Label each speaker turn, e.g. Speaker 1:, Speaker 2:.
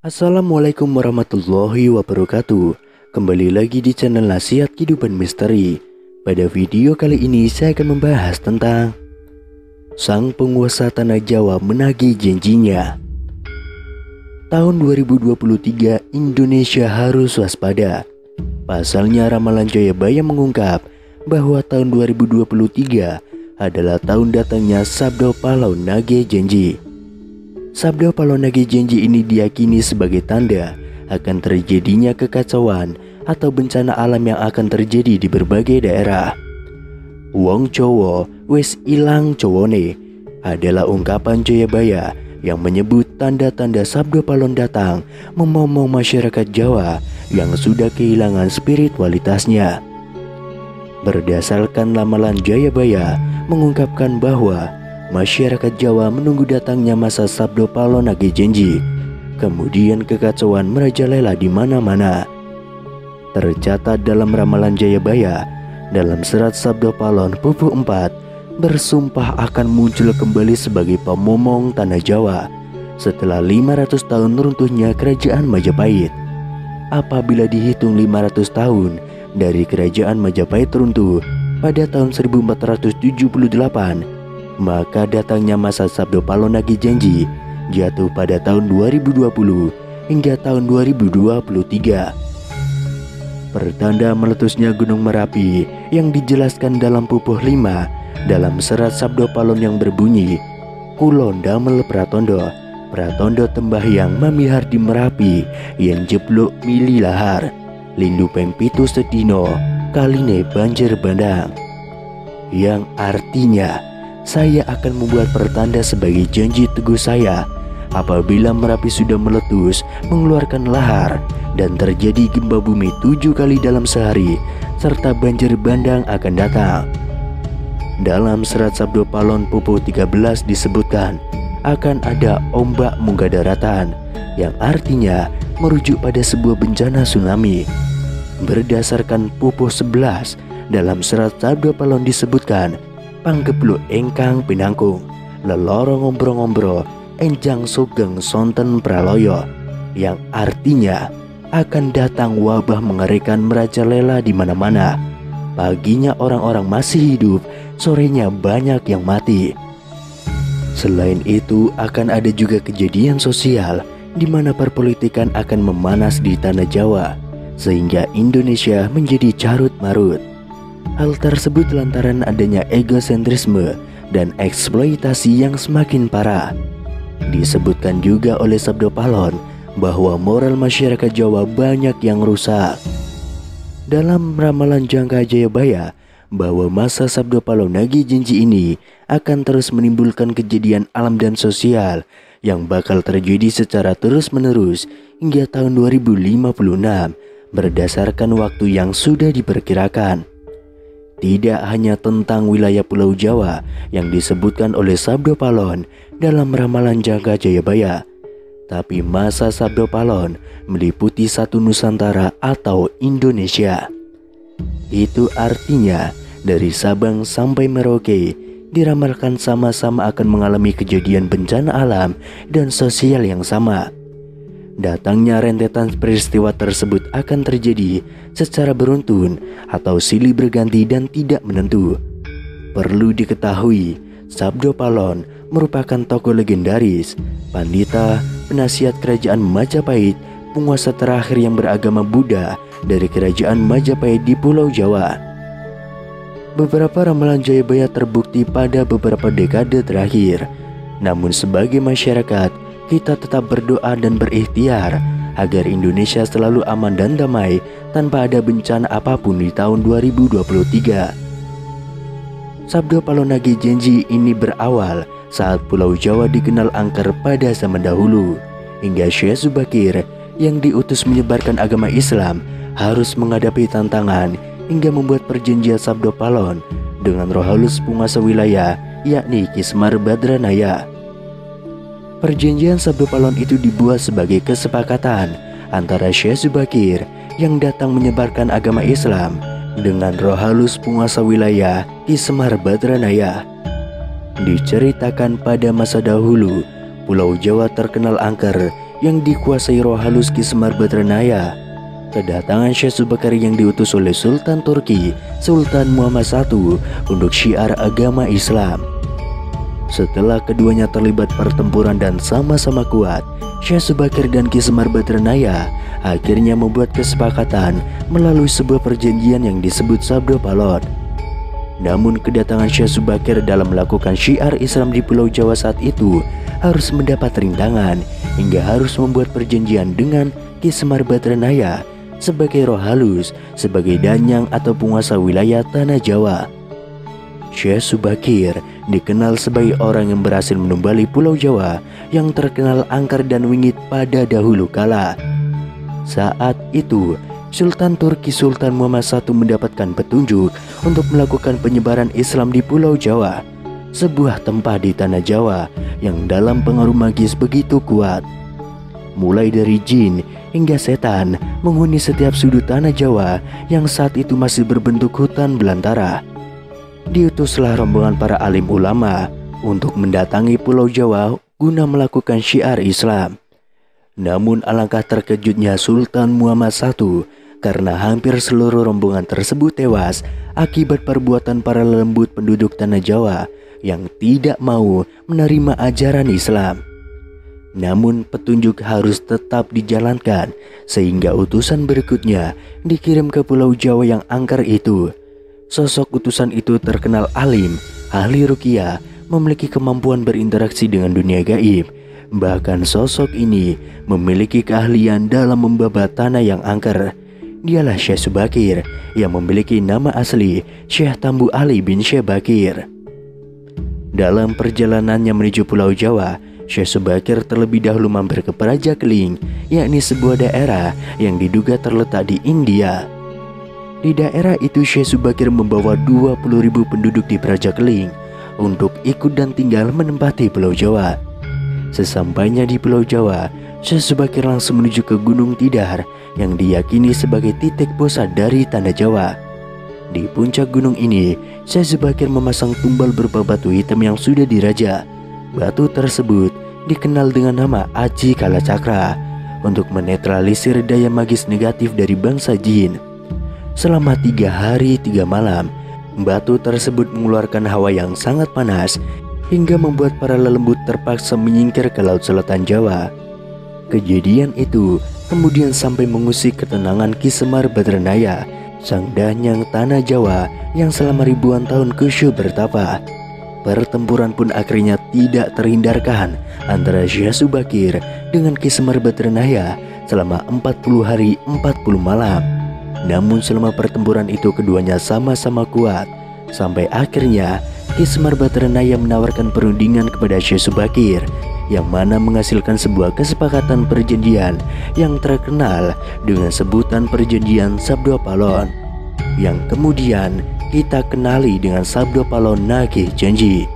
Speaker 1: Assalamualaikum warahmatullahi wabarakatuh. Kembali lagi di channel Nasihat Kehidupan Misteri. Pada video kali ini saya akan membahas tentang sang penguasa tanah Jawa menagih janjinya. Tahun 2023 Indonesia harus waspada. Pasalnya ramalan Jayabaya mengungkap bahwa tahun 2023 adalah tahun datangnya Sabdo Palau Nagih Janji. Sabdo Palau Nagih Janji ini diyakini sebagai tanda akan terjadinya kekacauan atau bencana alam yang akan terjadi di berbagai daerah. Wong Jowo wis ilang cowone adalah ungkapan Jayabaya yang menyebut tanda-tanda Sabdo Palau datang memomong masyarakat Jawa yang sudah kehilangan spiritualitasnya. Berdasarkan ramalan Jayabaya mengungkapkan bahwa masyarakat Jawa menunggu datangnya masa Sabdo Palau Nagih Janji. Kemudian kekacauan merajalela di mana-mana. Tercatat dalam ramalan Jayabaya, dalam serat Sabdo Palau Pupuh 4 bersumpah akan muncul kembali sebagai pemomong tanah Jawa setelah 500 tahun runtuhnya kerajaan Majapahit. Apabila dihitung 500 tahun dari kerajaan Majapahit runtuh pada tahun 1478, maka datangnya masa Sabdo Palau Nagih Janji jatuh pada tahun 2020 hingga tahun 2023. Pertanda meletusnya Gunung Merapi yang dijelaskan dalam Pupuh 5 dalam serat Sabdo Palau yang berbunyi, Kulon damel pratondo, pratondo tembahyang mamihar di Merapi yang jeblok mili lahar, lindu pempitu sedino kaline banjir bandang. Yang artinya, saya akan membuat pertanda sebagai janji teguh saya apabila Merapi sudah meletus mengeluarkan lahar dan terjadi gempa bumi 7 kali dalam sehari serta banjir bandang akan datang. Dalam serat Sabdo Palau Pupuh 13 disebutkan akan ada ombak munggah daratan yang artinya merujuk pada sebuah bencana tsunami. Berdasarkan Pupuh 11 dalam serat Sabdo Palau disebutkan panggebluk engkang pinangkung leloro ngombro-ngombro enjang sugeng sonten praloyo, yang artinya akan datang wabah mengerikan merajalela di mana-mana. Paginya orang-orang masih hidup, sorenya banyak yang mati. Selain itu akan ada juga kejadian sosial di mana perpolitikan akan memanas di tanah Jawa sehingga Indonesia menjadi carut marut. Hal tersebut lantaran adanya egosentrisme dan eksploitasi yang semakin parah. Disebutkan juga oleh Sabdo Palau bahwa moral masyarakat Jawa banyak yang rusak. Dalam ramalan jangka Jayabaya bahwa masa Sabdo Palau Nagih Janji ini akan terus menimbulkan kejadian alam dan sosial yang bakal terjadi secara terus-menerus hingga tahun 2056 berdasarkan waktu yang sudah diperkirakan. Tidak hanya tentang wilayah Pulau Jawa yang disebutkan oleh Sabdo Palau dalam ramalan jangka Jayabaya, tapi masa Sabdo Palau meliputi satu Nusantara atau Indonesia. Itu artinya dari Sabang sampai Merauke diramalkan sama-sama akan mengalami kejadian bencana alam dan sosial yang sama. Datangnya rentetan peristiwa tersebut akan terjadi secara beruntun atau silih berganti dan tidak menentu. Perlu diketahui, Sabdo Palau merupakan tokoh legendaris, pandita, penasihat kerajaan Majapahit, penguasa terakhir yang beragama Buddha dari kerajaan Majapahit di Pulau Jawa. Beberapa ramalan Jayabaya terbukti pada beberapa dekade terakhir. Namun sebagai masyarakat, kita tetap berdoa dan berikhtiar agar Indonesia selalu aman dan damai tanpa ada bencana apapun di tahun 2023. Sabdo Palau Nagih Janji ini berawal saat Pulau Jawa dikenal angker pada zaman dahulu, hingga Syekh Zubakir yang diutus menyebarkan agama Islam harus menghadapi tantangan hingga membuat perjanjian Sabdo Palau dengan roh halus penguasa wilayah yakni Ki Semar Badranaya. Perjanjian Sabdo Palau itu dibuat sebagai kesepakatan antara Syekh Zubakir yang datang menyebarkan agama Islam dengan roh halus penguasa wilayah Ki Semar Badranaya. Diceritakan pada masa dahulu, Pulau Jawa terkenal angker yang dikuasai roh halus Ki Semar Badranaya. Kedatangan Syekh Subakir yang diutus oleh Sultan Turki, Sultan Muhammad I, untuk syiar agama Islam. Setelah keduanya terlibat pertempuran dan sama-sama kuat, Syekh Subakir dan Ki Semar Badranaya akhirnya membuat kesepakatan melalui sebuah perjanjian yang disebut Sabdo Palon. Namun kedatangan Syekh Subakir dalam melakukan syiar Islam di Pulau Jawa saat itu harus mendapat rintangan hingga harus membuat perjanjian dengan Ki Semar Badranaya sebagai roh halus, sebagai danyang atau penguasa wilayah tanah Jawa. Syekh Subakir dikenal sebagai orang yang berhasil menumbali Pulau Jawa yang terkenal angker dan wingit pada dahulu kala. Saat itu Sultan Turki Sultan Muhammad I mendapatkan petunjuk untuk melakukan penyebaran Islam di Pulau Jawa, sebuah tempat di tanah Jawa yang dalam pengaruh magis begitu kuat. Mulai dari jin hingga setan menghuni setiap sudut tanah Jawa yang saat itu masih berbentuk hutan belantara. Diutuslah rombongan para alim ulama untuk mendatangi Pulau Jawa guna melakukan syiar Islam. Namun alangkah terkejutnya Sultan Muhammad I karena hampir seluruh rombongan tersebut tewas akibat perbuatan para lembut penduduk tanah Jawa yang tidak mau menerima ajaran Islam. Namun petunjuk harus tetap dijalankan sehingga utusan berikutnya dikirim ke Pulau Jawa yang angker itu. Sosok utusan itu terkenal alim, ahli ruqyah, memiliki kemampuan berinteraksi dengan dunia gaib. Bahkan sosok ini memiliki keahlian dalam membabat tanah yang angker. Dialah Syekh Subakir yang memiliki nama asli Syekh Tambu Ali bin Syekh Bakir. Dalam perjalanannya menuju Pulau Jawa, Syekh Subakir terlebih dahulu mampir ke Praja Keling, yakni sebuah daerah yang diduga terletak di India. Di daerah itu Syekh Subakir membawa 20.000 penduduk di Praja Keling untuk ikut dan tinggal menempati Pulau Jawa. Sesampainya di Pulau Jawa, Syekh Subakir langsung menuju ke Gunung Tidar yang diyakini sebagai titik pusat dari tanah Jawa. Di puncak gunung ini, Syekh Subakir memasang tumbal berupa batu hitam yang sudah diraja. Batu tersebut dikenal dengan nama Aji Kalacakra untuk menetralisir daya magis negatif dari bangsa jin. Selama 3 hari 3 malam, batu tersebut mengeluarkan hawa yang sangat panas hingga membuat para lelembut terpaksa menyingkir ke Laut Selatan Jawa. Kejadian itu kemudian sampai mengusik ketenangan Ki Semar Badranaya, sang danyang tanah Jawa yang selama ribuan tahun kusyuk bertapa. Pertempuran pun akhirnya tidak terhindarkan antara Syekh Subakir dengan Ki Semar Badranaya selama 40 hari 40 malam. Namun selama pertempuran itu keduanya sama-sama kuat, sampai akhirnya Ki Semar Badranaya menawarkan perundingan kepada Syekh Subakir, yang mana menghasilkan sebuah kesepakatan perjanjian yang terkenal dengan sebutan perjanjian Sabdo Palon, yang kemudian kita kenali dengan Sabdo Palon Nagih Janji.